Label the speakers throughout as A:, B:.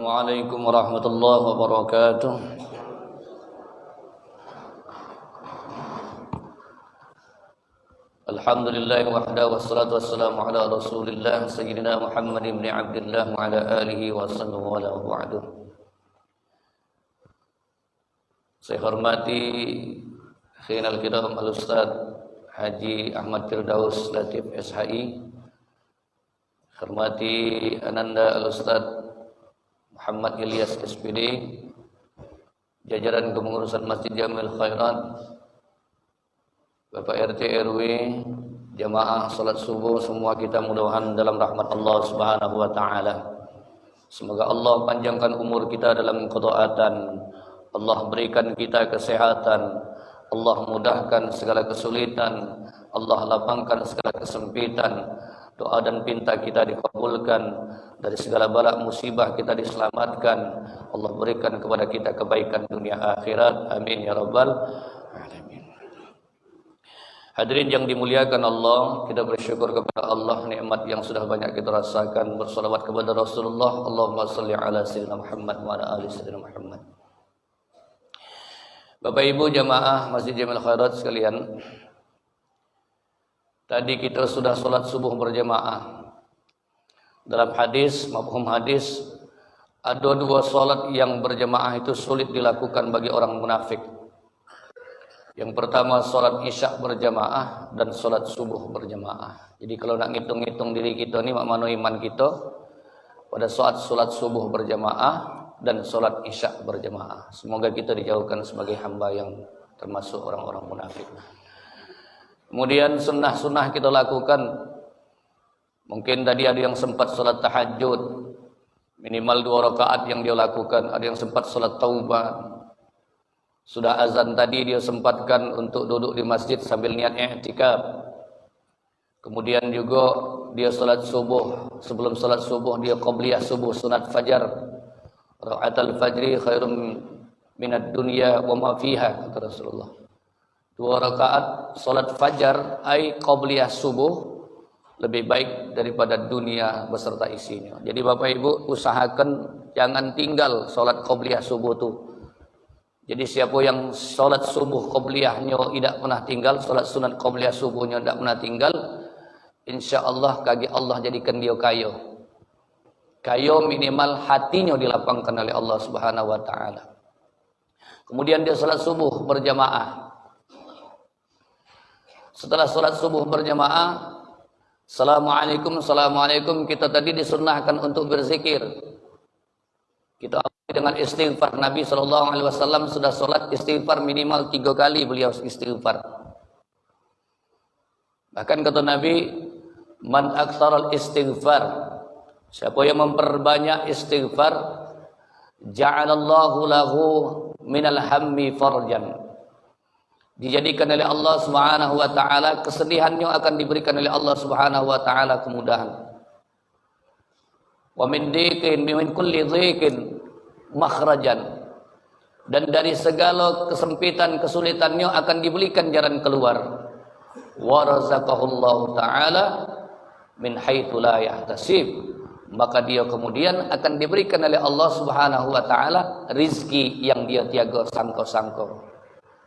A: Assalamualaikum warahmatullahi wabarakatuh. Alhamdulillah wahda wassalatu wassalamu ala Rasulillah sayyidina Muhammad ibn Abdullah wa ala alihi wa sallam wa ala ba'du. Saya hormati Khinal Kiram Al-Ustaz Haji Ahmad Firdaus Latif SHI. Hormati Ananda Al-Ustaz Muhammad Ilyas SPD, jajaran kepengurusan Masjid Jamil Khairat, Bapak RT RW, jamaah salat subuh, semua kita mudah-mudahan dalam rahmat Allah Subhanahu wa taala. Semoga Allah panjangkan umur kita dalam ketaatan, Allah berikan kita kesehatan, Allah mudahkan segala kesulitan, Allah lapangkan segala kesempitan. Doa dan pinta kita dikabulkan, dari segala bala musibah kita diselamatkan. Allah berikan kepada kita kebaikan dunia akhirat. Amin ya rabbal alamin. Hadirin yang dimuliakan Allah, kita bersyukur kepada Allah nikmat yang sudah banyak kita rasakan. Bersalawat kepada Rasulullah. Allahumma salli ala sayyidina Muhammad wa ala ali sayyidina Muhammad. Bapak Ibu jamaah Masjid Jamil Khairat sekalian, tadi kita sudah sholat subuh berjamaah. Dalam hadis, mafhum hadis, ada dua sholat yang berjamaah itu sulit dilakukan bagi orang munafik. Yang pertama sholat isya berjamaah dan sholat subuh berjamaah. Jadi kalau nak ngitung-ngitung diri kita ni, makmano iman kita, pada saat sholat subuh berjamaah dan sholat isya berjamaah. Semoga kita dijauhkan sebagai hamba yang termasuk orang-orang munafik. Kemudian sunnah-sunnah kita lakukan. Mungkin tadi ada yang sempat sholat tahajud, minimal 2 rakaat yang dia lakukan. Ada yang sempat sholat taubah. Sudah azan tadi dia sempatkan untuk duduk di masjid sambil niat i'tikaf. Kemudian juga dia sholat subuh. Sebelum sholat subuh dia qabliyah subuh, sunat fajar. Raka'atul fajri khairum minad dunya wa ma fiha, kata Rasulullah. 2 rakaat salat fajar ai qabliyah subuh lebih baik daripada dunia beserta isinya. Jadi Bapak Ibu usahakan jangan tinggal salat qabliyah subuh tu. Jadi siapa yang salat subuh qabliyahnya tidak pernah tinggal, salat sunat qabliyah subuhnya tidak pernah tinggal, insyaallah kaki Allah jadikan dia kaya. Kaya minimal hatinya dilapangkan oleh Allah Subhanahu wa taala. Kemudian dia salat subuh berjamaah. Setelah sholat subuh berjamaah, Assalamualaikum, Assalamualaikum, kita tadi disunnahkan untuk berzikir. Kita awali dengan istighfar. Nabi SAW sudah sholat istighfar minimal 3 kali beliau istighfar. Bahkan kata Nabi, man aktsaral istighfar, siapa yang memperbanyak istighfar, ja'alallahu lahu minal hammi farjan, dijadikan oleh Allah Subhanahu wa taala kesedihannya akan diberikan oleh Allah Subhanahu wa taala kemudahan. Wa min dhiqin min kulli dhiqin makhrajan, dan dari segala kesempitan kesulitannya akan diberikan jalan keluar. Wa razaqahullahu taala min haitsu la yahtasib, maka dia kemudian akan diberikan oleh Allah Subhanahu wa taala rizki yang dia tiada sangka-sangka.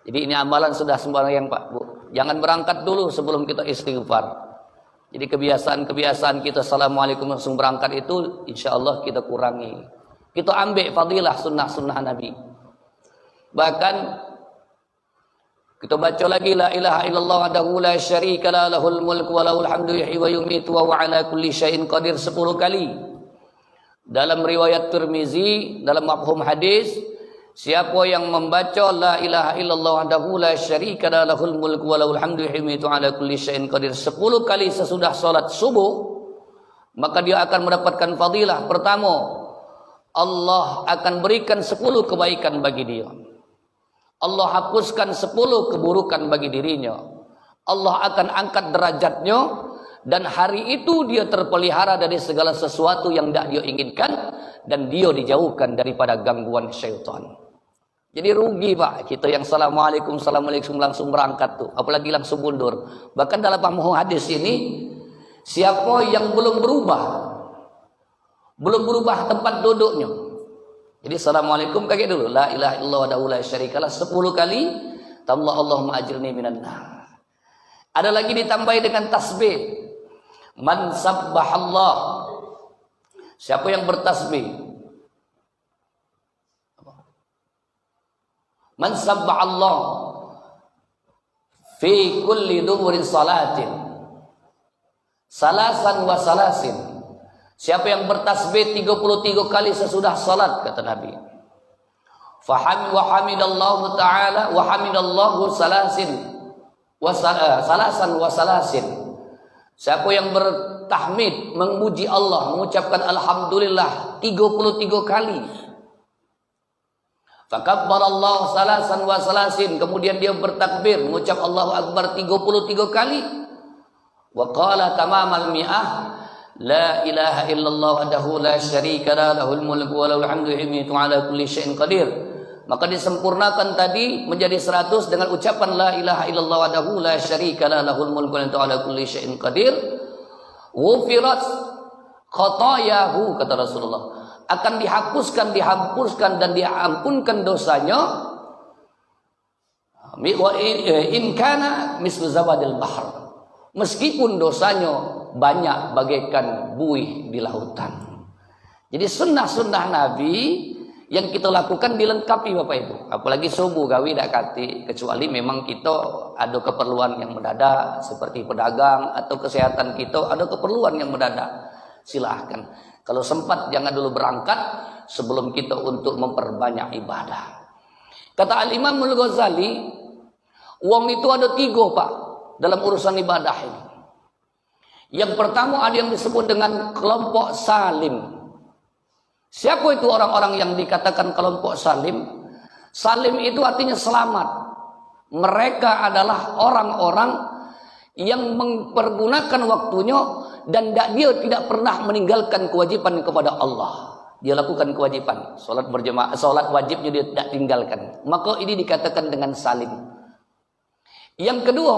A: Jadi ini amalan sudah sembahyang Pak Bu. Jangan berangkat dulu sebelum kita istighfar. Jadi kebiasaan-kebiasaan kita Assalamualaikum langsung berangkat itu insyaallah kita kurangi. Kita ambil fadilah sunnah-sunnah Nabi. Bahkan kita baca lagi la ilaha illallah wahdahu la syarika la lahul mulku wa lahul hamdu yuhyi wa yumiitu wa huwa ala kulli syai'in qadir 10 kali. Dalam riwayat Tirmizi dalam mafhum hadis, siapa yang membaca la ilaha illallah wahdahu la syarika la lahul mulku wa lahul hamdu yuhyitu ala kulli syai'in qadir 10 kali sesudah salat subuh, maka dia akan mendapatkan fadilah. Pertama, Allah akan berikan 10 kebaikan bagi dia. Allah hapuskan 10 keburukan bagi dirinya. Allah akan angkat derajatnya, dan hari itu dia terpelihara dari segala sesuatu yang tidak dia inginkan, dan dia dijauhkan daripada gangguan syaitan. Jadi rugi Pak kita yang Assalamualaikum langsung berangkat tuh, apalagi langsung mundur. Bahkan dalam paham hadis ini, siapa yang belum berubah tempat duduknya, Jadi assalamualaikum kaget dulu, la ilaha illallah wa la syarikalah 10 kali, tambah Allahumma ajirni minan nar. Ada lagi ditambahi dengan tasbih. Man sabbahallah. Siapa yang bertasbih? Man sabbahallah fi kulli duburin salatin salasan wa salasin. Siapa yang bertasbih 33 kali sesudah salat, kata Nabi. Wa hamidallahu ta'ala wa hamidallahu salasin wa salasan wa salasin. Siapa yang bertahmid, memuji Allah, mengucapkan alhamdulillah 33 kali. Fakabbarallahu salasan wa salasin. Kemudian dia bertakbir, mengucap Allahu Akbar 33 kali. Wa qala tamamal mi'ah. La ilaha illallah wahdahu la syarika lah, lahul mulku wa lahul hamdu ala kulli syai'in qadir. Maka disempurnakan tadi menjadi 100 dengan ucapan la ilaha illallah wahdahu la syarika lah, lahul mulku wa ala kulli syai'in qadir. Ghufirat khatayahu, kata Rasulullah, akan dihapuskan dan diampunkan dosanya. In kana mislu zabadil bahr, meskipun dosanya banyak bagaikan buih di lautan. Jadi sunnah-sunnah Nabi yang kita lakukan dilengkapi Bapak Ibu. Apalagi subuh gawi dak kati, kecuali memang kita ada keperluan yang mendadak seperti pedagang atau kesehatan kita ada keperluan yang mendadak. Silahkan. Kalau sempat jangan dulu berangkat sebelum kita untuk memperbanyak ibadah. Kata Al-Imam Al-Ghazali, uang itu ada 3 Pak dalam urusan ibadah ini. Yang pertama ada yang disebut dengan kelompok salim. Siapa itu orang-orang yang dikatakan kelompok salim? Salim itu artinya selamat. Mereka adalah orang-orang yang mempergunakan waktunya dan dia tidak pernah meninggalkan kewajiban kepada Allah. Dia lakukan kewajiban, salat berjemaah, salat wajibnya dia tidak tinggalkan. Maka ini dikatakan dengan salim. Yang kedua,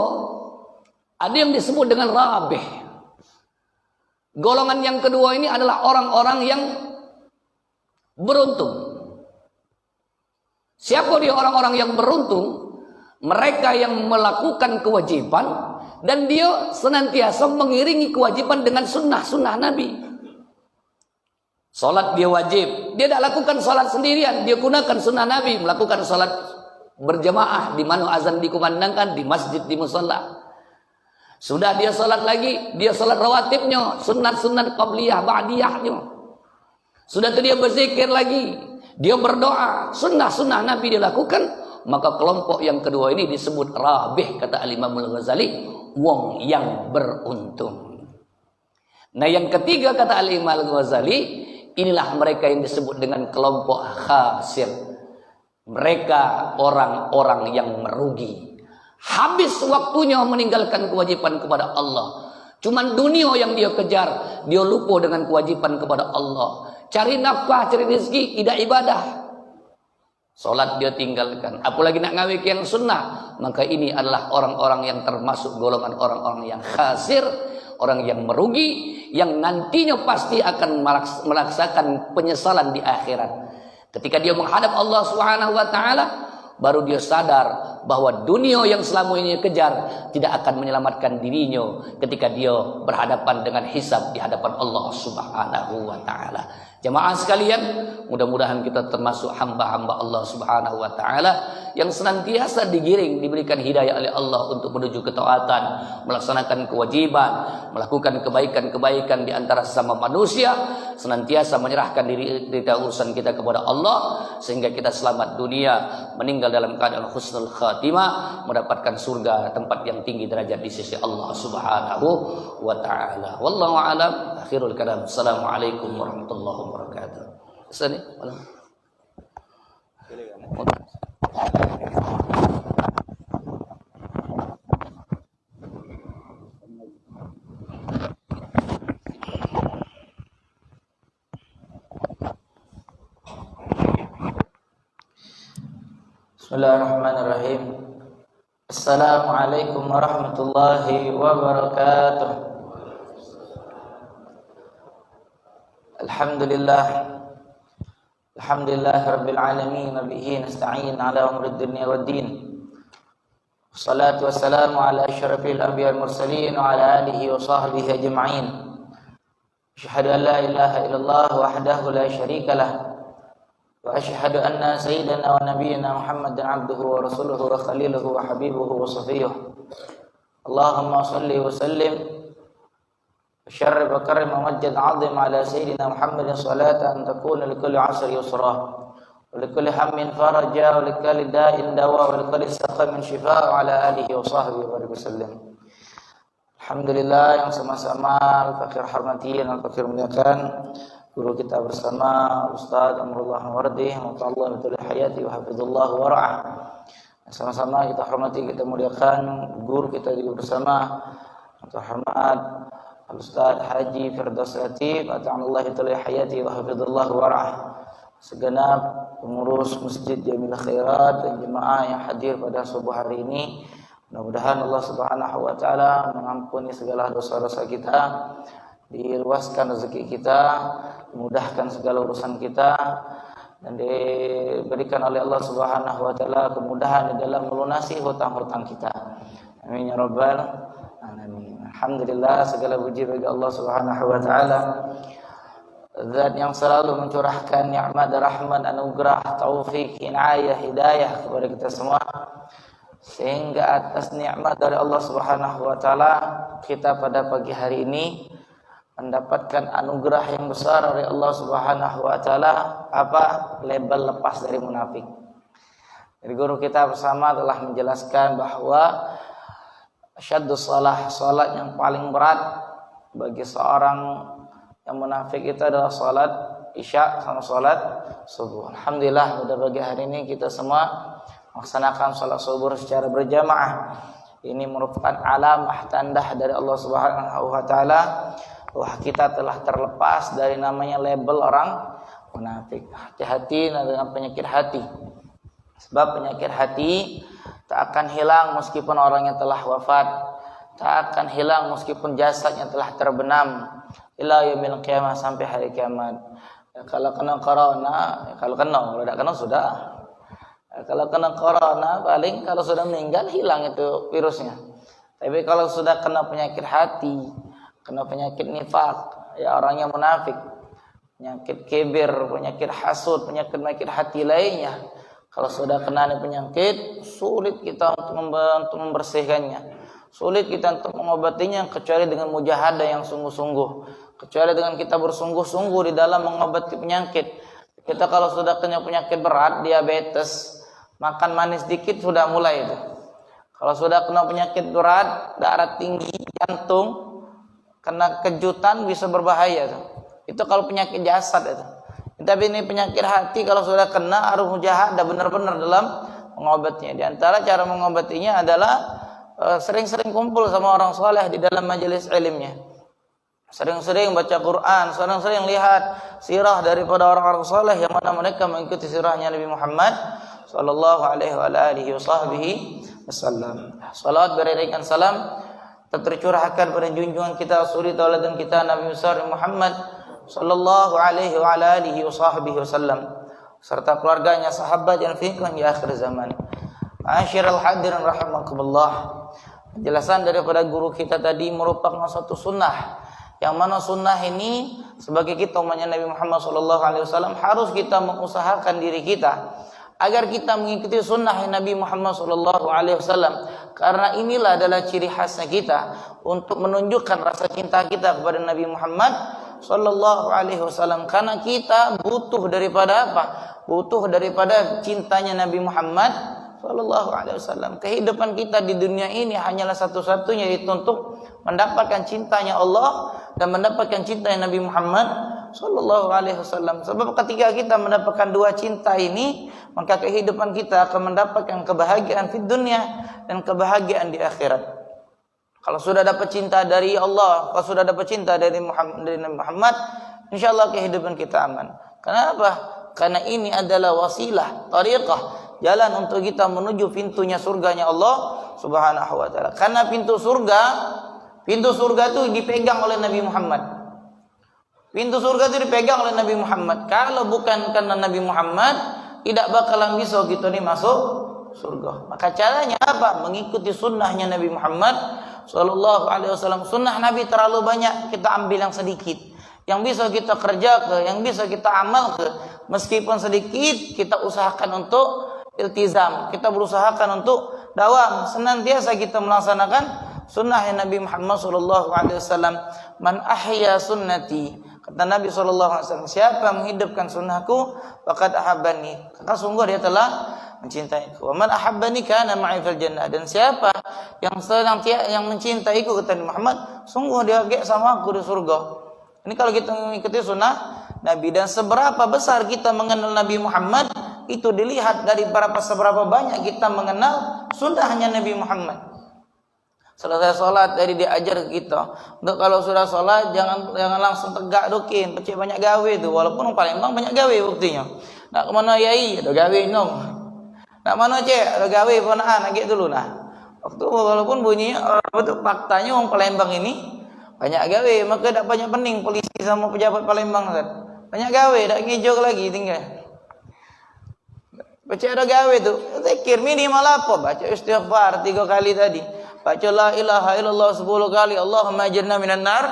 A: ada yang disebut dengan rabih. Golongan yang kedua ini adalah orang-orang yang beruntung. Siapa dia orang-orang yang beruntung? Mereka yang melakukan kewajiban dan dia senantiasa mengiringi kewajiban dengan sunnah-sunnah Nabi. Salat dia wajib, dia tidak lakukan salat sendirian, dia gunakan sunnah Nabi, melakukan salat berjamaah di mana azan dikumandangkan di masjid, di musalla. Sudah dia salat lagi, dia salat rawatibnya, sunat-sunat qabliyah, ba'diyahnya. Sudah itu dia berzikir lagi, dia berdoa, sunnah-sunnah Nabi dia lakukan. Maka kelompok yang kedua ini disebut rabih, kata Al-Imam Al-Ghazali, wong yang beruntung. Nah yang ketiga kata Al-Imam Al-Ghazali, inilah mereka yang disebut dengan kelompok khasir. Mereka orang-orang yang merugi. Habis waktunya meninggalkan kewajiban kepada Allah. Cuman dunia yang dia kejar, dia lupa dengan kewajiban kepada Allah. Cari nafkah, cari rezeki, tidak ibadah. Salat dia tinggalkan. Apalagi nak ngawik yang sunnah. Maka ini adalah orang-orang yang termasuk golongan orang-orang yang khasir, orang yang merugi, yang nantinya pasti akan merasakan penyesalan di akhirat. Ketika dia menghadap Allah Subhanahu wa taala, baru dia sadar bahwa dunia yang selama ini kejar tidak akan menyelamatkan dirinya ketika dia berhadapan dengan hisab di hadapan Allah Subhanahu wa taala. Jemaah sekalian, mudah-mudahan kita termasuk hamba-hamba Allah Subhanahu wa taala yang senantiasa digiring, diberikan hidayah oleh Allah untuk menuju ketaatan, melaksanakan kewajiban, melakukan kebaikan-kebaikan di antara sesama manusia, senantiasa menyerahkan diri kita urusan kita kepada Allah sehingga kita selamat dunia, meninggal dalam keadaan husnul khatimah, mendapatkan surga, tempat yang tinggi derajat di sisi Allah Subhanahu wa taala. Wallahu a'lam. Akhirul kalam. Assalamualaikum warahmatullahi wabarakatuh. Sini, malam.
B: Bismillahirrahmanirrahim. Assalamualaikum warahmatullahi wabarakatuh. Alhamdulillah, Alhamdulillahirabbil alamin, bihi nasta'in ala umuri dunya waddin. Wassalatu wassalamu ala asyrafil anbiya'i wal mursalin wa ala alihi wa sahbihi ajma'in. Asyhadu an la ilaha illallah wahdahu la syarika lah wa asyhadu anna sayyidana wa nabiyyana Muhammadan abduhu wa rasuluhu wa khaliluhu wa habibuhu wa safiyuhu. Allahumma shalli wa sallim syarrif wa karim wa majjid azim ala sayyidina Muhammadin salatan takuna likulli asri yusra wa likulli hammin faraja wa likulli da'in dawa wa likulli saqamin shifa wa ala alihi wa sahbihi wa sallam. Alhamdulillah yang sama-sama al-fakir hormati dan al-fakir muliakan guru kita bersama Ustaz Amrullah Mawardi, Allah betul hayati wa hafizullah wa ra'ah. Sama-sama kita hormati, kita muliakan guru kita juga bersama terhormat Al-Ustaz Haji Firdaus Latif, ata'allahu ta'ala hayati wa hafizullah wa ra'ah. Segenap pengurus Masjid Jamil Khairat dan jemaah yang hadir pada subuh hari ini, mudah-mudahan Allah Subhanahu wa taala mengampuni segala dosa-dosa kita, diluaskan rezeki kita, dimudahkan segala urusan kita, dan diberikan oleh Allah Subhanahu wa taala kemudahan di dalam melunasi hutang-hutang kita. Amin ya rabbal alamin. Alhamdulillah, segala puji bagi Allah Subhanahu wa taala, Zat yang selalu mencurahkan nikmat, rahmat, anugerah, taufik, inayah, hidayah kepada kita semua, sehingga atas nikmat dari Allah Subhanahu wa taala kita pada pagi hari ini mendapatkan anugerah yang besar dari Allah Subhanahu wa taala, apa? Label lepas dari munafik. Jadi guru kita bersama telah menjelaskan bahwa syaddus salat yang paling berat bagi seorang yang munafik itu adalah salat isya sama salat subuh. Alhamdulillah pada pagi hari ini kita semua melaksanakan salat subuh secara berjamaah. Ini merupakan alamah tanda dari Allah Subhanahu wa taala bahwa kita telah terlepas dari namanya label orang munafik. Hati-hati dengan penyakit hati. Sebab penyakit hati tak akan hilang meskipun orangnya telah wafat, tak akan hilang meskipun jasadnya telah terbenam ila yaumil qiyamah, sampai hari kiamat. Ya, kalau kena corona, ya, kalau tidak kena sudah. Ya, kalau kena corona paling kalau sudah meninggal hilang itu virusnya. Tapi kalau sudah kena penyakit hati, kena penyakit nifak, ya orangnya munafik, penyakit kibir, penyakit hasud, penyakit hati lainnya, kalau sudah kena penyakit, sulit kita untuk membersihkannya, sulit kita untuk mengobatinya kecuali dengan mujahadah yang sungguh-sungguh, kecuali dengan kita bersungguh-sungguh di dalam mengobati penyakit. Kita kalau sudah kena penyakit berat, diabetes, makan manis dikit sudah mulai itu. Kalau sudah kena penyakit berat, darah tinggi, jantung, kena kejutan bisa berbahaya itu. Itu kalau penyakit jasad itu. Tapi ini penyakit hati kalau sudah kena harus mujahadah benar-benar dalam mengobatinya. Di antara cara mengobatinya adalah sering-sering kumpul sama orang soleh di dalam majelis ilmunya, sering-sering baca Quran, sering-sering lihat sirah daripada orang-orang soleh yang mana mereka mengikuti sirahnya Nabi Muhammad sallallahu alaihi wa alihi wasallam. Salawat beriringan salam tercurahkan pada junjungan kita, suri tauladan kita Nabi besar Muhammad sallallahu alaihi wa alihi wasallam, serta keluarganya, sahabat yang fikih di akhir zaman. Asyiral hadirin rahimakumullah. Penjelasan daripada guru kita tadi merupakan suatu sunnah, yang mana sunnah ini sebagai kita umatnya Nabi Muhammad SAW harus kita mengusahakan diri kita agar kita mengikuti sunnah Nabi Muhammad SAW, karena inilah adalah ciri khasnya kita untuk menunjukkan rasa cinta kita kepada Nabi Muhammad SAW. Karena kita butuh daripada apa? Butuh daripada cintanya Nabi Muhammad SAW. Kehidupan kita di dunia ini hanyalah satu-satunya, yaitu untuk mendapatkan cintanya Allah dan mendapatkan cintanya Nabi Muhammad SAW. Sebab ketika kita mendapatkan dua cinta ini, maka kehidupan kita akan mendapatkan kebahagiaan di dunia dan kebahagiaan di akhirat. Kalau sudah dapat cinta dari Allah, kalau sudah dapat cinta dari Nabi Muhammad, insyaallah kehidupan kita aman. Kenapa? Karena ini adalah wasilah, tariqah, jalan untuk kita menuju pintunya surganya Allah Subhanahu wa taala. Karena pintu surga itu dipegang oleh Nabi Muhammad. Pintu surga itu dipegang oleh Nabi Muhammad. Kalau bukan karena Nabi Muhammad, tidak bakalan bisa kita ini masuk surga. Maka caranya apa? Mengikuti sunnahnya Nabi Muhammad Sallallahu Alaihi Wasallam. Sunnah Nabi terlalu banyak, kita ambil yang sedikit. Yang bisa kita kerja ke, yang bisa kita amal ke, meskipun sedikit, kita usahakan untuk iltizam. Kita berusahakan untuk dawam. Senantiasa kita melaksanakan sunnahnya Nabi Muhammad Sallallahu Alaihi Wasallam. Man ahya sunnati, kata Nabi Sallallahu Alaihi Wasallam, siapa menghidupkan sunnahku, faqad ahabbani, maka sungguh dia telah mencintaiku. Wa man ahabbani kana ma'i fil jannah, dan siapa yang senantiasa yang mencintaiku, kata Nabi Muhammad, sungguh dia sama aku di surga. Ini kalau kita mengikuti sunnah Nabi. Dan seberapa besar kita mengenal Nabi Muhammad, itu dilihat dari seberapa banyak kita mengenal sunnahnya Nabi Muhammad. Selesai sholat dari diajar kita, untuk kalau sudah sholat jangan langsung tegak dokin, pecik banyak gawe tu. Walaupun Palembang banyak gawe buktinya. Nak kemana yai ada gawe nong. Nak mana cek ada gawe ponaan agak dulu nah. Waktu walaupun bunyinya betul faktanya orang Palembang ini banyak gawe, maka tak banyak pening polisi sama pejabat Palembang kan. Banyak gawe, tak ngejok lagi tinggal. Baca ada gawe tu, zikir minimal apa? Baca istighfar 3 kali tadi. Baca la ilaha illallah 10 kali, Allahumma ajirna minan nar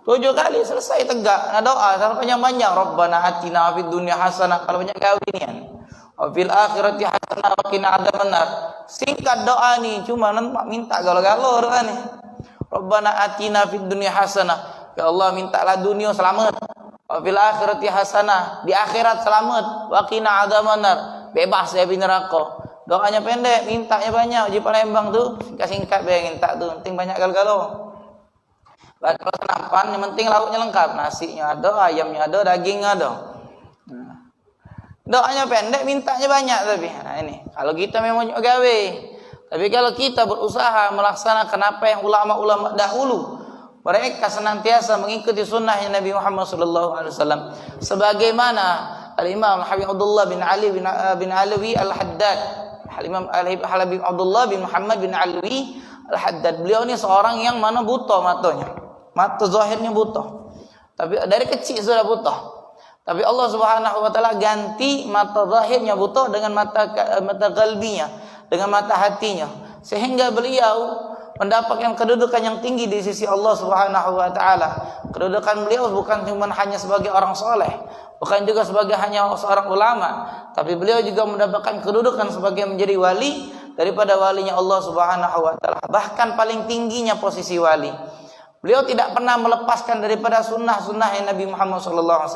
B: 7 kali, selesai tegak. Nah, doa sampai panjang-panjang. Rabbana atina fid dunya hasanah, kalau banyak gawe ni kan. Wa fil akhirati hasanah wa qina adzabannar. Singkat doa ni, cuma nampak minta galau-galau doa ni. Rabbana atina fid dunya hasanah, ya Allah mintalah dunia selamat. Wa fil akhirati hasanah, di akhirat selamat. Wa qina adzabannar, bebas dari neraka. Doanya pendek, mintanya banyak. Uji Palembang tu singkat-singkat bae minta tu, penting banyak galau-galau. Kalau senapan yang penting lauknya lengkap, nasinya ada, ayamnya ada, daging ada. Doanya pendek, mintanya banyak tapi. Nah ini, kalau kita memang gawe. Tapi kalau kita berusaha melaksanakan apa yang ulama-ulama dahulu, mereka senantiasa mengikuti sunnahnya Nabi Muhammad SAW. Sebagaimana Al-Imam Habib Abdullah bin Ali bin Alawi Al-Haddad, Al-Imam Habib Abdullah bin Muhammad bin Alawi Al-Haddad. Beliau ini seorang yang mana buta matanya. Mata zahirnya buta. Tapi dari kecil sudah buta. Tapi Allah Subhanahu wa taala ganti mata zahirnya buta dengan mata qalbinya, dengan mata hatinya, sehingga beliau mendapatkan kedudukan yang tinggi di sisi Allah Subhanahu wa taala. Kedudukan beliau bukan cuma hanya sebagai orang soleh, bukan juga sebagai hanya seorang ulama, tapi beliau juga mendapatkan kedudukan sebagai menjadi wali daripada walinya Allah Subhanahu wa taala. Bahkan paling tingginya posisi wali. Beliau tidak pernah melepaskan daripada sunnah-sunnah Nabi Muhammad SAW.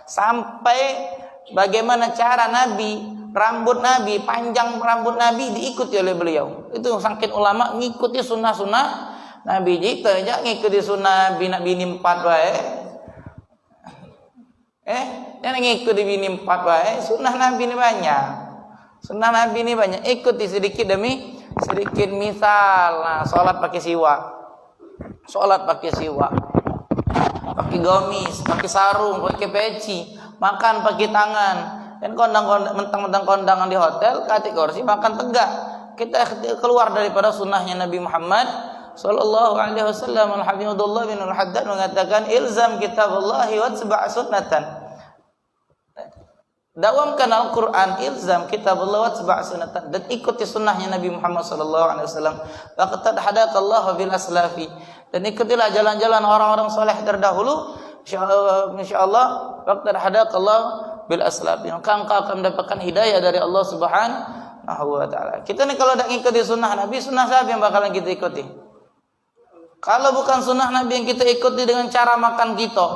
B: Sampai bagaimana cara Nabi, rambut Nabi, panjang rambut Nabi diikuti oleh beliau. Itu saking ulama ngikuti sunnah-sunnah Nabi. Kita jangan ngikuti sunnah Nabi, nak bini 4 baik. Jangan ngikuti bini 4 baik. Sunnah Nabi ini banyak. Sunnah Nabi ini banyak. Ikuti sedikit demi sedikit. Misal, nah, sholat pakai siwak. Sholat pakai siwak, pakai gamis, pakai sarung, pakai peci, makan pakai tangan. Dan mentang-mentang kondangan di hotel, katik kursi, makan tegak. Kita keluar daripada sunnahnya Nabi Muhammad Sallallahu Alaihi Wasallam. Al-Habib Abdullah bin Al-Haddad mengatakan, ilzam kitaballahi watba' sunnatan. Dawamkan Al-Quran, ilzam kitaballah watba' sunnatan, dan ikuti sunnahnya Nabi Muhammad Sallallahu Alaihi Wasallam. Faqad hadakallahu bil aslafi, dan ikutilah jalan-jalan orang-orang soleh terdahulu. Insyaallah faqad hadakallahu bil aslafi, maka engkau akan mendapatkan hidayah dari Allah Subhanahu wa taala. Kita ni kalau tak ikuti sunnah Nabi, sunnah siapa yang bakalan kita ikuti? Kalau bukan sunnah Nabi yang kita ikuti dengan cara makan kita,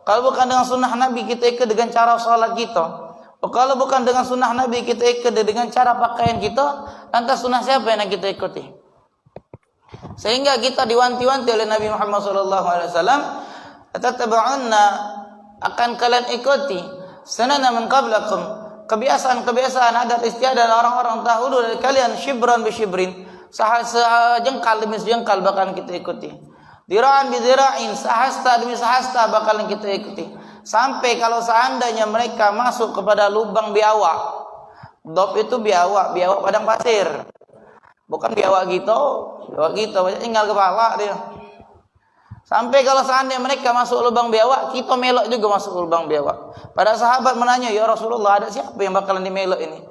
B: kalau bukan dengan sunnah Nabi kita ikuti dengan cara salat kita, kalau bukan dengan sunnah Nabi kita ikuti dengan cara pakaian kita, lantas sunnah siapa yang kita ikuti? Sehingga kita diwanti-wanti oleh Nabi Muhammad SAW, tataba'unna, akan kalian ikuti sanana man qablakum, kebiasaan-kebiasaan adat istiadat orang-orang dahulu dari kalian, shibran bi shibrin, sejengkal demi sejengkal bakalan kita ikuti, dira'an bi dira'in, sahasta demi sahasta bakalan kita ikuti. Sampai kalau seandainya mereka masuk kepada lubang biawak. Dop itu biawak padang pasir. Bukan biawak gitu, banyak tinggal kepala dia. Sampai kalau seandainya mereka masuk lubang biawak, kita melok juga masuk lubang biawak. Pada sahabat menanya, ya Rasulullah, ada siapa yang bakalan dimelok ini?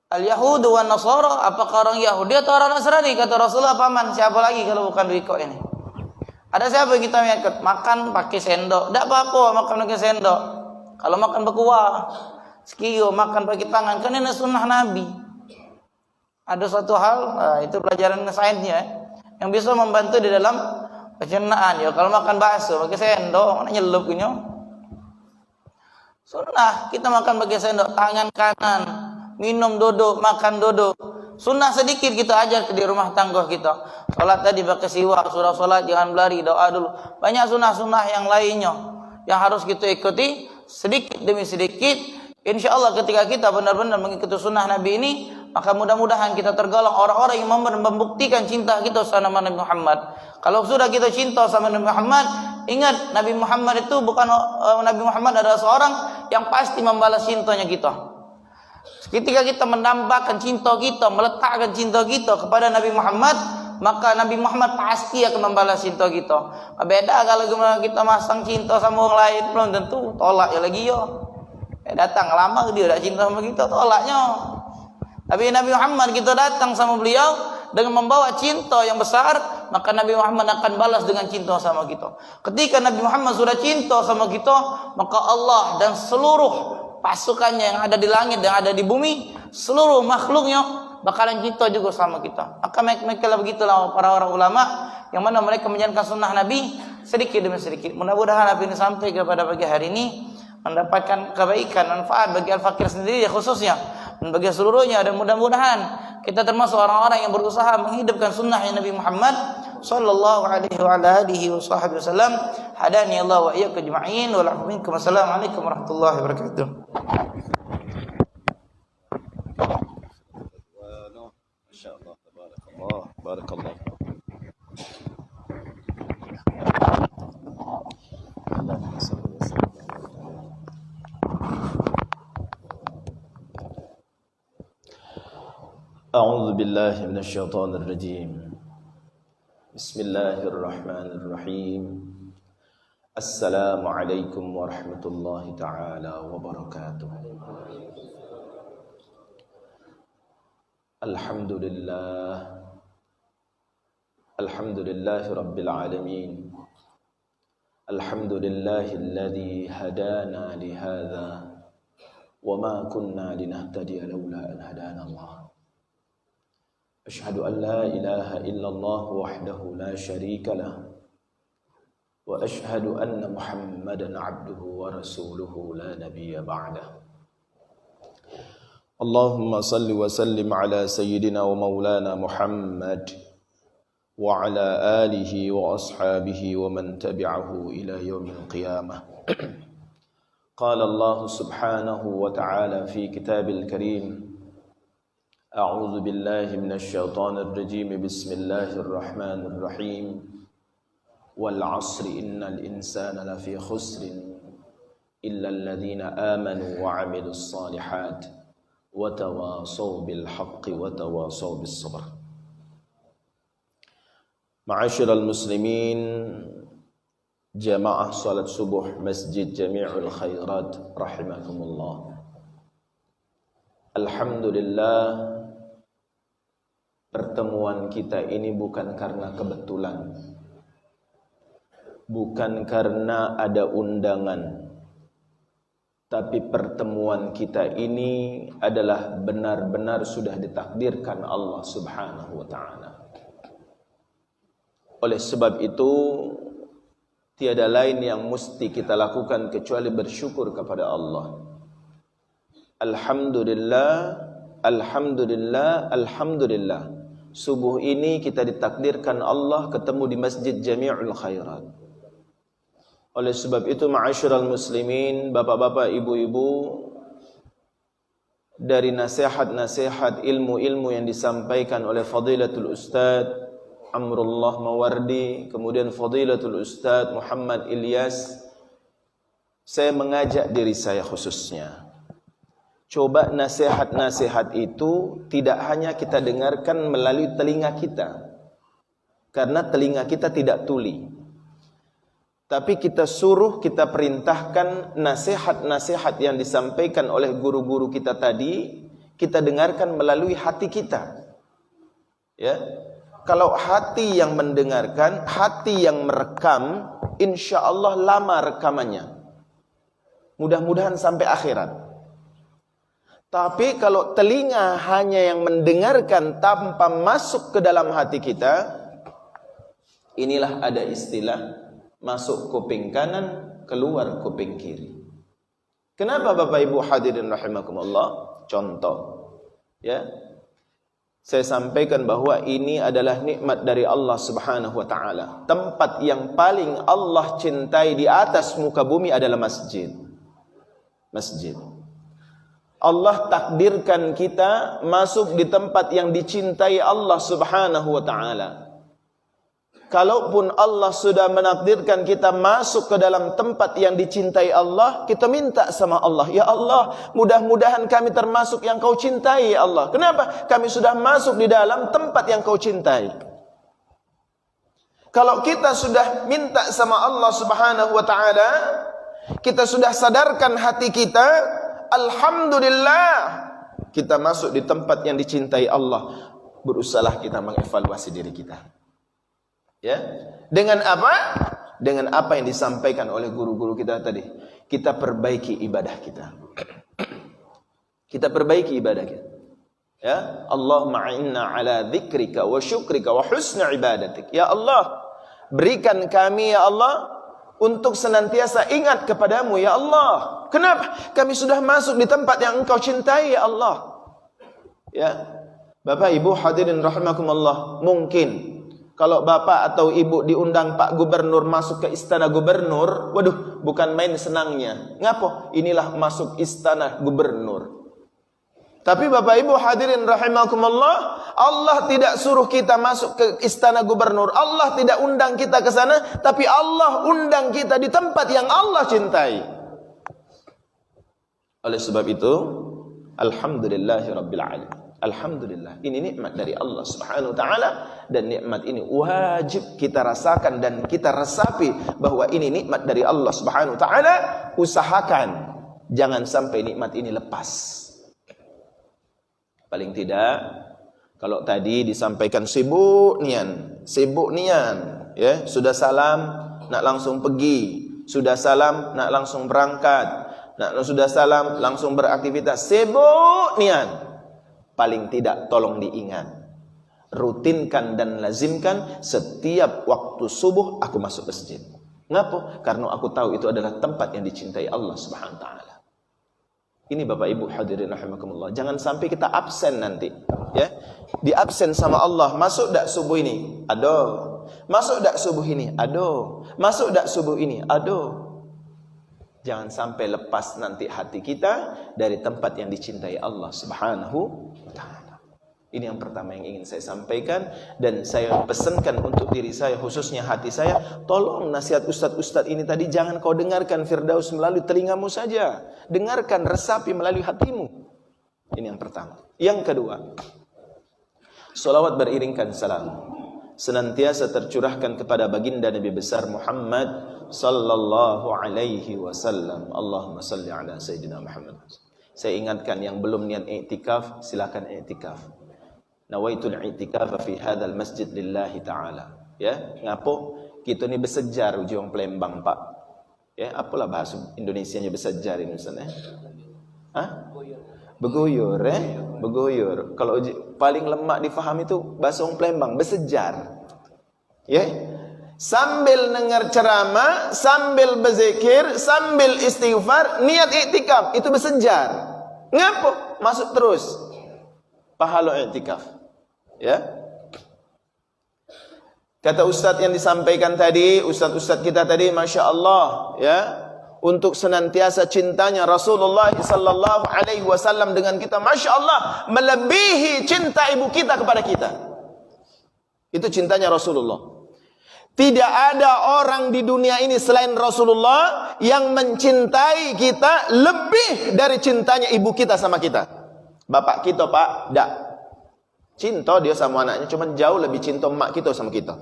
B: Al-Yahudu wan Nasara, apakah orang Yahudi atau orang Nasrani? Kata Rasulullah, paman, siapa lagi kalau bukan Wiko ini? Ada siapa yang kita mengikut? Makan pakai sendok. Tidak apa-apa makan pakai sendok. Kalau makan berkuah, sekio makan pakai tangan. Kan ini sunnah Nabi. Ada suatu hal, itu pelajaran sainsnya, yang bisa membantu di dalam pencernaan. Ya kalau makan bakso pakai sendok, mana nyelup punya. Sunnah kita makan pakai sendok, tangan kanan, minum duduk, makan duduk. Sunnah sedikit kita ajar di rumah tangga kita. Salat tadi pakai siwak, surah salat jangan berlari, doa dulu. Banyak sunnah-sunnah yang lainnya yang harus kita ikuti sedikit demi sedikit. Insyaallah ketika kita benar-benar mengikuti sunnah Nabi ini, maka mudah-mudahan kita tergolong orang-orang yang membuktikan cinta kita sama Nabi Muhammad. Kalau sudah kita cinta sama Nabi Muhammad, ingat Nabi Muhammad itu bukan Nabi Muhammad adalah seorang yang pasti membalas cintanya kita. Ketika kita menambahkan cinta kita, meletakkan cinta kita kepada Nabi Muhammad, maka Nabi Muhammad pasti akan membalas cinta kita. Beda kalau kita masang cinta sama orang lain, belum tentu tolak ya lagi yo. Datang lama dia udah cinta sama kita, tolaknya. Tapi Nabi Muhammad kita datang sama beliau dengan membawa cinta yang besar, maka Nabi Muhammad akan balas dengan cinta sama kita. Ketika Nabi Muhammad sudah cinta sama kita, maka Allah dan seluruh pasukannya yang ada di langit dan ada di bumi, seluruh makhluknya bakalan cinta juga sama kita. Maka mereka begitulah para orang ulama yang mana mereka menjalankan sunnah Nabi sedikit demi sedikit. Mudah-mudahan apa ini sampai kepada pagi hari ini mendapatkan kebaikan, manfaat bagi al-fakir sendiri khususnya dan bagi seluruhnya, dan mudah-mudahan kita termasuk orang-orang yang berusaha menghidupkan sunnah Nabi Muhammad sallallahu alaihi wa alihi wasallam. Hadani Allah wa iyyakum ajma'in wa la'afu minkum. Assalamualaikum warahmatullahi wabarakatuh.
C: Masyaallah, tabarakallah, barakallah. أعوذ بالله من الشيطان الرجيم. بسم الله الرحمن الرحيم. السلام عليكم ورحمة الله تعالى وبركاته. الحمد لله رب العالمين. الحمد لله الذي هدانا لهذا وما كنا لنهتدي لولا أن هدانا الله. أشهد أن لا إله إلا الله وحده لا شريك له وأشهد أن محمدا عبده ورسوله لا نبي بعده. اللهم صل وسلم على سيدنا ومولانا محمد وعلى آله وأصحابه ومن تبعه إلى يوم القيامة. قال الله سبحانه وتعالى في كتاب الكريم: أعوذ بالله من الشيطان الرجيم. بسم الله الرحمن الرحيم. والعصر إن الإنسان لفي خسر إلا الذين آمنوا وعملوا الصالحات وتواصوا بالحق وتواصوا بالصبر. معاشر المسلمين، جماعة صلاة subuh Masjid Jami'ul Khairat rahimakumullah. Alhamdulillah, pertemuan kita ini bukan karena kebetulan, bukan karena ada undangan, tapi pertemuan kita ini adalah benar-benar sudah ditakdirkan Allah Subhanahu wa ta'ala. Oleh sebab itu, tiada lain yang mesti kita lakukan kecuali bersyukur kepada Allah. Alhamdulillah, alhamdulillah, alhamdulillah. Subuh ini kita ditakdirkan Allah ketemu di Masjid Jami'ul Khairat. Oleh sebab itu, ma'asyiral muslimin, bapak-bapak, ibu-ibu, dari nasihat-nasihat ilmu-ilmu yang disampaikan oleh Fadilatul Ustaz Amrullah Mawardi, kemudian Fadilatul Ustaz Muhammad Ilyas, saya mengajak diri saya khususnya, coba nasihat-nasihat itu tidak hanya kita dengarkan melalui telinga kita, karena telinga kita tidak tuli. Tapi kita suruh, kita perintahkan nasihat-nasihat yang disampaikan oleh guru-guru kita tadi, kita dengarkan melalui hati kita. Ya. Kalau hati yang mendengarkan, hati yang merekam, insya Allah lama rekamannya. Mudah-mudahan sampai akhirat. Tapi kalau telinga hanya yang mendengarkan tanpa masuk ke dalam hati kita, inilah ada istilah masuk kuping kanan, keluar kuping kiri. Kenapa Bapak Ibu hadirin rahimakumullah? Contoh, ya, saya sampaikan bahwa ini adalah nikmat dari Allah Subhanahu wa taala. Tempat yang paling Allah cintai di atas muka bumi adalah masjid. Masjid. Allah takdirkan kita masuk di tempat yang dicintai Allah Subhanahu wa taala. Kalaupun Allah sudah menakdirkan kita masuk ke dalam tempat yang dicintai Allah, kita minta sama Allah, ya Allah, mudah-mudahan kami termasuk yang kau cintai, ya Allah. Kenapa? Kami sudah masuk di dalam tempat yang kau cintai. Kalau kita sudah minta sama Allah Subhanahu wa taala, kita sudah sadarkan hati kita, alhamdulillah, kita masuk di tempat yang dicintai Allah. Berusahalah kita mengevaluasi diri kita. Ya, dengan apa? Dengan apa yang disampaikan oleh guru-guru kita tadi. Kita perbaiki ibadah kita. Kita perbaiki ibadah kita. Ya, Allahumma inna ala dzikrika wa syukrika wa husni ibadatik. Ya Allah, berikan kami ya Allah untuk senantiasa ingat kepadamu ya Allah. Kenapa? Kami sudah masuk di tempat yang Engkau cintai ya Allah. Ya, Bapak Ibu hadirin rahimakumullah, mungkin kalau bapak atau ibu diundang Pak Gubernur masuk ke istana gubernur, waduh, bukan main senangnya. Ngapo? Inilah masuk istana gubernur. Tapi Bapak Ibu hadirin rahimakumullah, Allah tidak suruh kita masuk ke istana gubernur. Allah tidak undang kita ke sana, tapi Allah undang kita di tempat yang Allah cintai. Oleh sebab itu, alhamdulillahirabbil alamin. Alhamdulillah, ini nikmat dari Allah Subhanahu wa taala, dan nikmat ini wajib kita rasakan dan kita resapi bahwa ini nikmat dari Allah Subhanahu wa taala. Usahakan jangan sampai nikmat ini lepas. Paling tidak, kalau tadi disampaikan sibuk nian, ya, sudah salam nak langsung pergi, sudah salam nak langsung berangkat, sudah salam langsung beraktivitas, sibuk nian. Paling tidak tolong diingat, rutinkan dan lazimkan setiap waktu subuh aku masuk masjid. Ngapa? Karena aku tahu itu adalah tempat yang dicintai Allah Subhanahu wa taala. Ini Bapak Ibu hadirin rahimakumullah, jangan sampai kita absen nanti, ya. Di absen sama Allah. Masuk dak subuh ini? Aduh. Masuk dak subuh ini? Aduh. Masuk dak subuh ini? Aduh. Jangan sampai lepas nanti hati kita dari tempat yang dicintai Allah Subhanahu wa taala. Ini yang pertama yang ingin saya sampaikan, dan saya pesankan untuk diri saya, khususnya hati saya, tolong nasihat ustaz-ustaz ini tadi jangan kau dengarkan Firdaus melalui telingamu saja. Dengarkan, resapi melalui hatimu. Ini yang pertama. Yang kedua, salawat beriringkan salam senantiasa tercurahkan kepada baginda Nabi besar Muhammad sallallahu alaihi wasallam. Allahumma salli ala sayyidina Muhammad. Saya ingatkan yang belum niat i'tikaf, silakan i'tikaf. Nawaitul i'tikaf fi hadzal masjid lillahi taala. Ya, ngapo kita ni bersejar ujung Palembang, Pak. Ya, apalah bahasa Indonesianya bersejar ini sana. Hah? Beguyur, beguyur. Kalau paling lemak difahami itu bahasa orang Palembang, bersejar. Ya. Sambil dengar ceramah, sambil berzikir, sambil istighfar, niat iktikaf, itu bersejar. Ngapo? Masuk terus pahala iktikaf. Ya. Kata ustaz yang disampaikan tadi, ustaz-ustaz kita tadi, Masya Allah, ya, untuk senantiasa cintanya Rasulullah sallallahu alaihi wasallam dengan kita, Masya Allah, melebihi cinta ibu kita kepada kita. Itu cintanya Rasulullah. Tidak ada orang di dunia ini selain Rasulullah yang mencintai kita lebih dari cintanya ibu kita sama kita. Bapak kita, Pak, dak. Cinta dia sama anaknya, cuma jauh lebih cinta mak kita sama kita.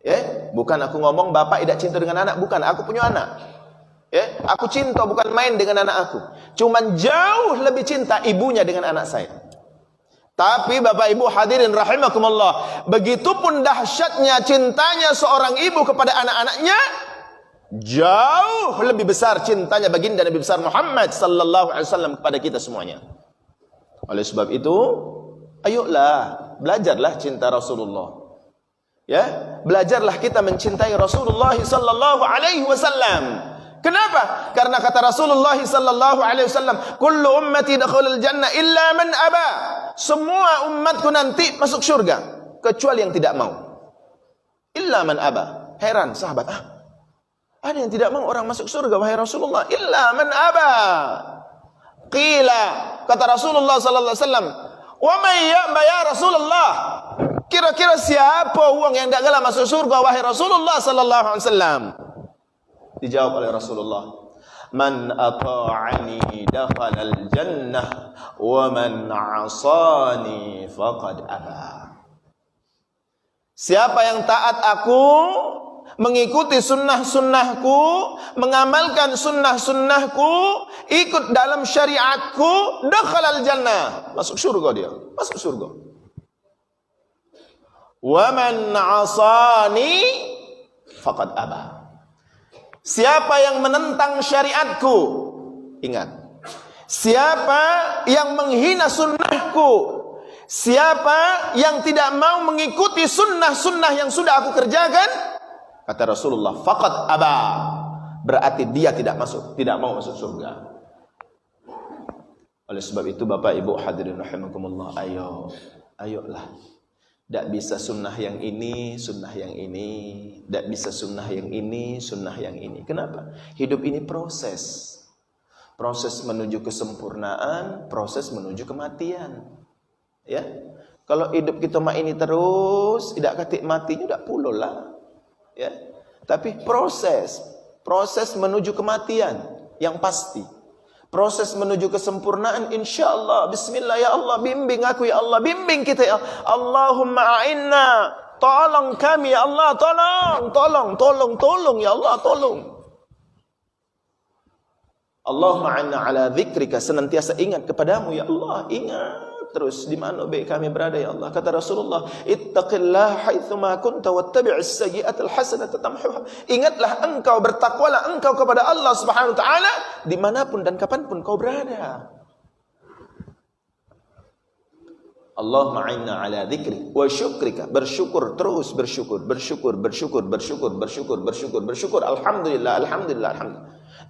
C: Ya? bukan aku ngomong bapak tidak cinta dengan anak, bukan, aku punya anak. Ya, aku cinta bukan main dengan anak aku. Cuman jauh lebih cinta ibunya dengan anak saya. Tapi Bapak Ibu hadirin rahimakumullah, begitupun dahsyatnya cintanya seorang ibu kepada anak-anaknya, jauh lebih besar cintanya baginda Nabi besar Muhammad sallallahu alaihi wasallam kepada kita semuanya. Oleh sebab itu, ayolah belajarlah cinta Rasulullah. Ya, belajarlah kita mencintai Rasulullah sallallahu alaihi wasallam. Kenapa? Karena kata Rasulullah sallallahu alaihi wasallam, "Kullu ummati dakhulul jannah illa man aba." Semua umatku nanti masuk surga kecuali yang tidak mau. Illa man aba. Heran sahabat, ada yang tidak mau orang masuk surga wahai Rasulullah? Illa man aba. Qila, kata Rasulullah sallallahu alaihi wasallam, "Wa man ya'ba ya Rasulullah?" Kira-kira siapa orang yang tidak rela masuk surga wahai Rasulullah sallallahu alaihi wasallam? Dijawab oleh Rasulullah, "Man ata'ani dakhalal jannah wa man 'asani faqad aba." Siapa yang taat aku, mengikuti sunnah-sunnahku, mengamalkan sunnah-sunnahku, ikut dalam syariatku, dakhalal jannah, masuk surga dia, masuk surga. Wa man 'asani faqad aba. Siapa yang menentang syariatku, ingat, siapa yang menghina sunnahku, siapa yang tidak mau mengikuti sunnah-sunnah yang sudah aku kerjakan, kata Rasulullah, faqad aba, berarti dia tidak mau masuk surga. Oleh sebab itu Bapak Ibu hadirin rahimakumullah, ayolah. Tidak bisa sunnah yang ini, sunnah yang ini. Tidak bisa sunnah yang ini, sunnah yang ini. Kenapa? Hidup ini proses. Proses menuju kesempurnaan, proses menuju kematian. Ya, kalau hidup kita ini terus, tidak ketik matinya, tidak puluh lah. Ya, tapi proses menuju kematian yang pasti. Proses menuju kesempurnaan insyaallah. Bismillah ya Allah, bimbing aku ya Allah, bimbing kita ya Allahumma a'inna, tolong kami ya Allah, tolong ya Allah, tolong. Allahumma a'inna ala dzikrika, senantiasa ingat kepadamu ya Allah, ingat terus di mana baik kami berada ya Allah. Kata Rasulullah, ittaqillaha haitsuma kunta wattabi'is sayyi'atal hasanata tamhuha. Ingatlah engkau, bertakwalah engkau kepada Allah Subhanahu wa taala dimanapun dan kapanpun kau berada. Allahumma a'inna ala dzikri wa syukrika, bersyukur terus, bersyukur. Alhamdulillah.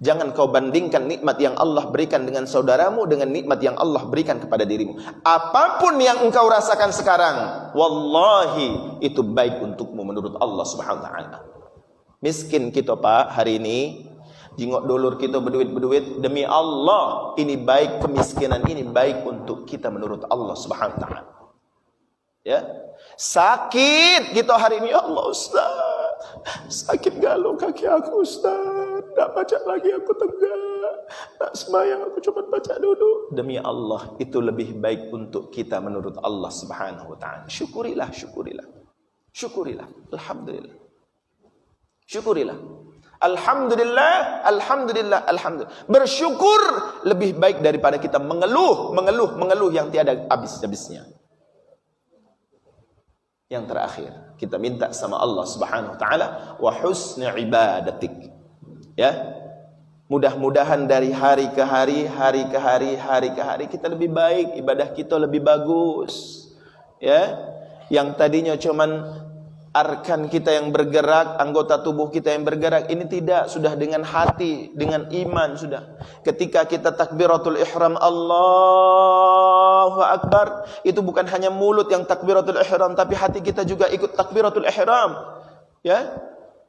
C: Jangan kau bandingkan nikmat yang Allah berikan dengan saudaramu dengan nikmat yang Allah berikan kepada dirimu. Apapun yang engkau rasakan sekarang, wallahi itu baik untukmu menurut Allah Subhanahu wa taala. Miskin kita Pak hari ini, jingok dulur kita berduit, demi Allah ini baik, kemiskinan ini baik untuk kita menurut Allah Subhanahu wa taala. Ya. Sakit kita hari ini, ya Allah Ustaz, sakit galau kaki aku Ustaz, tak baca lagi aku tegak, tak sembahyang aku cuma baca dulu. Demi Allah itu lebih baik untuk kita menurut Allah Subhanahu wa taala. Syukurilah. Alhamdulillah. Syukurilah. Alhamdulillah. Bersyukur lebih baik daripada kita mengeluh yang tiada habis-habisnya. Yang terakhir, kita minta sama Allah Subhanahu wa taala wa husni ibadatik. Ya. Mudah-mudahan dari hari ke hari kita lebih baik, ibadah kita lebih bagus. Ya. Yang tadinya cuman arkan kita yang bergerak, anggota tubuh kita yang bergerak, ini tidak, sudah dengan hati, dengan iman sudah. Ketika kita takbiratul ihram Allahu Akbar, itu bukan hanya mulut yang takbiratul ihram, tapi hati kita juga ikut takbiratul ihram. Ya,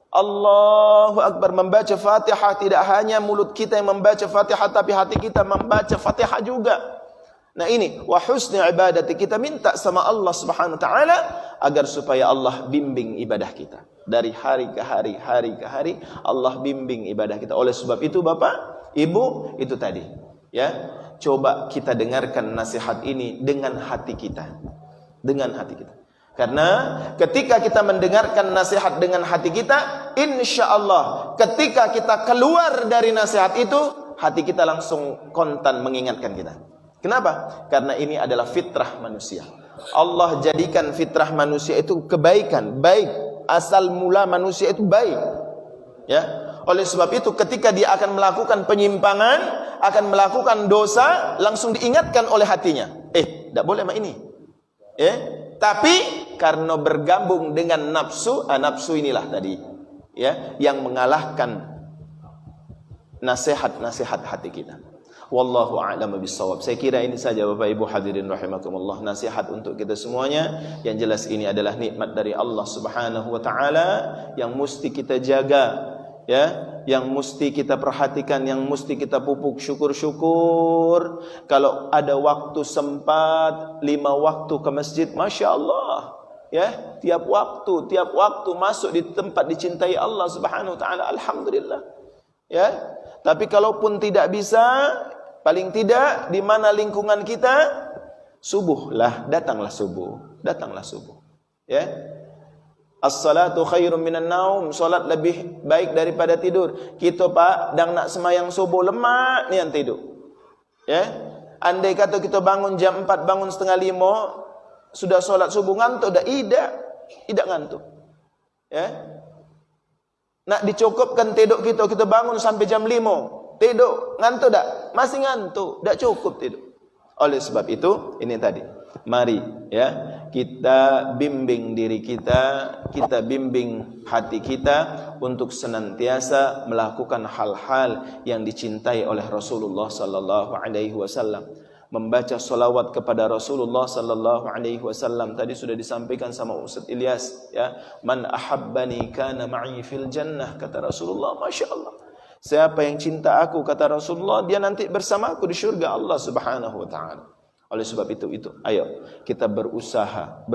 C: Allahu Akbar, membaca Fatihah, tidak hanya mulut kita yang membaca Fatihah, tapi hati kita membaca Fatihah juga. Nah ini wa husni ibadati, kita minta sama Allah Subhanahu wa taala agar supaya Allah bimbing ibadah kita. Dari hari ke hari Allah bimbing ibadah kita. Oleh sebab itu Bapak, Ibu, itu tadi ya. Coba kita dengarkan nasihat ini dengan hati kita. Dengan hati kita. Karena ketika kita mendengarkan nasihat dengan hati kita, insya Allah ketika kita keluar dari nasihat itu, hati kita langsung kontan mengingatkan kita. Kenapa? Karena ini adalah fitrah manusia. Allah jadikan fitrah manusia itu kebaikan, baik. Asal mula manusia itu baik. Ya. Oleh sebab itu ketika dia akan melakukan penyimpangan, akan melakukan dosa, langsung diingatkan oleh hatinya. Tidak boleh sama ini. Tapi karena bergabung dengan nafsu, nafsu inilah tadi, ya, yang mengalahkan nasihat-nasihat hati kita. Wallahu a'lam bishawab. Saya kira ini saja Bapak Ibu hadirin rahimakumullah, nasihat untuk kita semuanya. Yang jelas ini adalah nikmat dari Allah Subhanahu wa taala yang mesti kita jaga, ya, yang mesti kita perhatikan, yang mesti kita pupuk. Syukur-syukur kalau ada waktu sempat 5 waktu ke masjid, Masya Allah, ya, tiap waktu masuk di tempat dicintai Allah Subhanahu wa taala, alhamdulillah, ya. Tapi kalaupun tidak bisa, paling tidak di mana lingkungan kita, datanglah subuh, ya. As-salatu khairum minan naum, salat lebih baik daripada tidur. Kita Pak dang nak semayang subuh lemak ni yang tidur. Ya. Andai kata kita bangun jam 4, bangun setengah 5, sudah salat subuh ngantuk dah? Tidak ngantuk. Ya. Nak dicukupkan tidur kita bangun sampai jam 5, tidur ngantuk dak? Masih ngantuk, dak cukup tidur. Oleh sebab itu ini tadi, mari ya kita bimbing diri kita bimbing hati kita untuk senantiasa melakukan hal-hal yang dicintai oleh Rasulullah sallallahu alaihi wasallam. Membaca salawat kepada Rasulullah sallallahu alaihi wasallam tadi sudah disampaikan sama Ustaz Ilyas, ya. Man ahabbani kana ma'i fil jannah, kata Rasulullah. Masya Allah, siapa yang cinta aku, kata Rasulullah, dia nanti bersama aku di syurga Allah Subhanahu wa taala. Oleh sebab itu ayo kita berusaha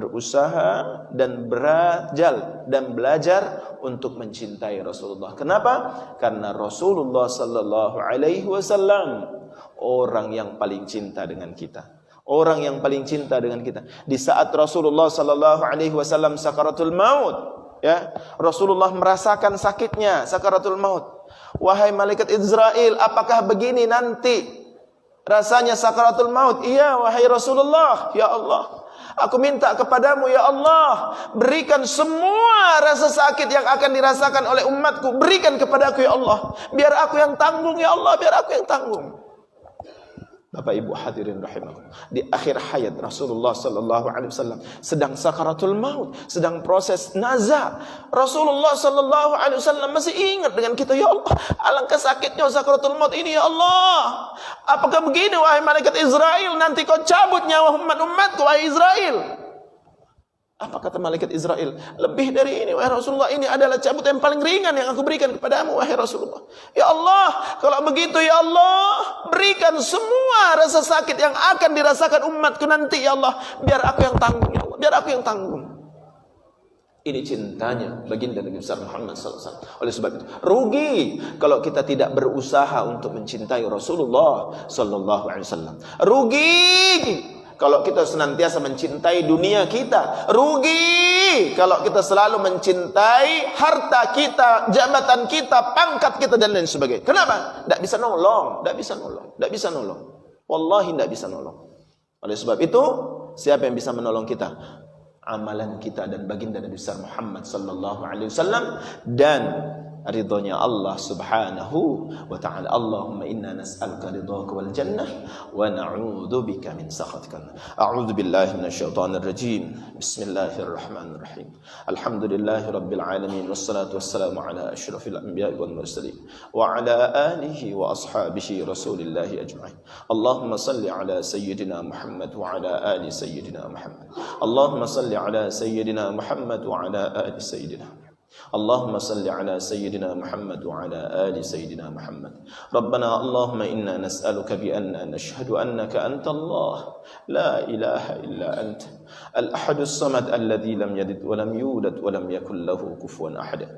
C: dan belajar untuk mencintai Rasulullah. Kenapa? Karena Rasulullah sallallahu alaihi wasallam orang yang paling cinta dengan kita. Orang yang paling cinta dengan kita. Di saat Rasulullah sallallahu alaihi wasallam sakaratul maut, ya, Rasulullah merasakan sakitnya sakaratul maut. Wahai malaikat Israel, apakah begini nanti rasanya sakaratul maut? Iya wahai Rasulullah. Ya Allah, aku minta kepadamu ya Allah, berikan semua rasa sakit yang akan dirasakan oleh umatku, berikan kepadaku ya Allah, biar aku yang tanggung ya Allah, biar aku yang tanggung. Bapak Ibu hadirin rahimakumullah, di akhir hayat Rasulullah sallallahu alaihi wasallam sedang sakaratul maut, sedang proses nazar. Rasulullah sallallahu alaihi wasallam masih ingat dengan kita, ya Allah, alangkah sakitnya sakaratul maut ini ya Allah. Apakah begini wahai malaikat Israel, nanti kau cabut nyawa umat-umatku wahai Israel? Apa kata malaikat Israel? Lebih dari ini wahai Rasulullah, ini adalah cabut yang paling ringan yang aku berikan kepadamu wahai Rasulullah. Ya Allah, kalau begitu ya Allah, berikan semua rasa sakit yang akan dirasakan umatku nanti ya Allah, biar aku yang tanggung ya Allah, biar aku yang tanggung. Ini cintanya baginda Nabi besar Muhammad sallallahu alaihi wasallam. Oleh sebab itu rugi kalau kita tidak berusaha untuk mencintai Rasulullah sallallahu alaihi wasallam. Rugi kalau kita senantiasa mencintai dunia kita. Rugi kalau kita selalu mencintai harta kita, jabatan kita, pangkat kita dan lain sebagainya. Kenapa? Tidak bisa nolong. Wallahi tidak bisa nolong. Oleh sebab itu, siapa yang bisa menolong kita? Amalan kita dan baginda Nabi besar Muhammad sallallahu alaihi wasallam dan ridhonya Allah subhanahu wa ta'ala. Allahumma inna nas'aluka ridhaka wal jannah wa na'udzu bika min sakhatika. A'udzu billahi minasyaitonir rajim. Bismillahirrahmanirrahim. Alhamdulillahi rabbil alamin wassalatu wassalamu ala asyrafil anbiya'i wal mursalin wa ala alihi wa ashabihi rasulillahi ajma'in. Allahumma salli ala sayyidina Muhammad wa ala ali sayyidina Muhammad. Allahumma salli ala sayyidina Muhammad wa ala ali sayyidina Muhammad. اللهم صل على سيدنا محمد وعلى آل سيدنا محمد. ربنا اللهم إنا نسألك بأننا نشهد أنك أنت الله لا إله إلا أنت الأحد الصمد الذي لم يلد ولم يولد ولم يكن له كفوا أحد.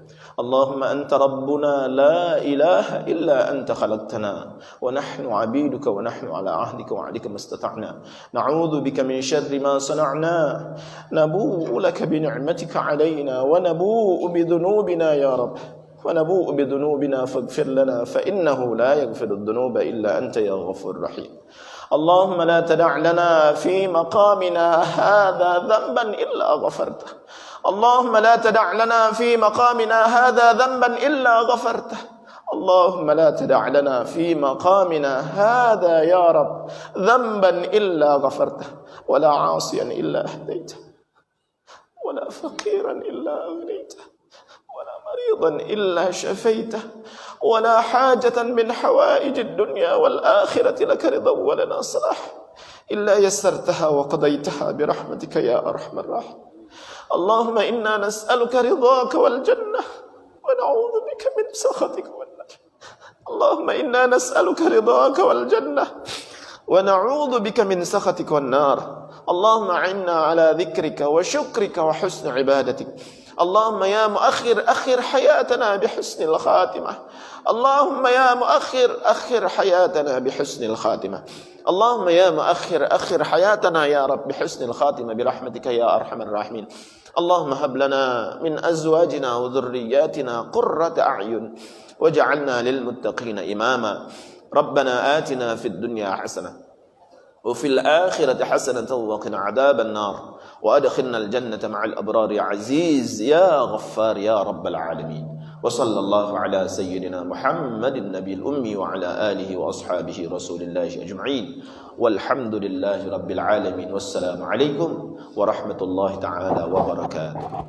C: اللهم أنت ربنا لا إله إلا أنت خلقتنا ونحن عبيدك ونحن على عهدك ووعدك ما استطعنا نعوذ بك من شر ما صنعنا نبوء لك بنعمتك علينا ونبوء بذنوبنا يا رب ونبوء بذنوبنا فاغفر لنا فإنه لا يغفر الذنوب إلا أنت يا غفور رحيم. اللهم لا تدع لنا في مقامنا هذا ذنبا إلا غفرته. اللهم لا تدع لنا في مقامنا هذا ذنبا إلا غفرته. اللهم لا تدع لنا في مقامنا هذا يا رب ذنبا إلا غفرته ولا عاصيا إلا أهديته ولا فقيرا إلا أغنيته ولا مريضا إلا شفيته ولا حاجة من حوائج الدنيا والآخرة لك رضا ولنا صلاح إلا يسرتها وقضيتها برحمتك يا أرحم الراحمين. اللهم إنا نسألك رضاك والجنة ونعوذ بك من سخطك والنار. اللهم إنا نسألك رضاك والجنة ونعوذ بك من سخطك والنار. اللهم أعنا على ذكرك وشكرك وحسن عبادتك. اللهم يا مؤخر أخر حياتنا بحسن الخاتمة. اللهم يا مؤخر أخر حياتنا بحسن الخاتمة. اللهم يا مؤخر أخر حياتنا يا رب بحسن الخاتمة برحمتك يا أرحم الراحمين. اللهم هب لنا من أزواجنا وذرياتنا قرة أعين واجعلنا للمتقين إماما. ربنا آتنا في الدنيا حسنة وفي الآخرة حسنة وقنا عذاب النار وأدخلنا الجنة مع الأبرار يا عزيز يا غفار يا رب العالمين. وصلى الله على سيدنا محمد النبي الأمي وعلى آله وأصحابه رسول الله أجمعين والحمد لله رب العالمين. والسلام عليكم ورحمة الله تعالى وبركاته.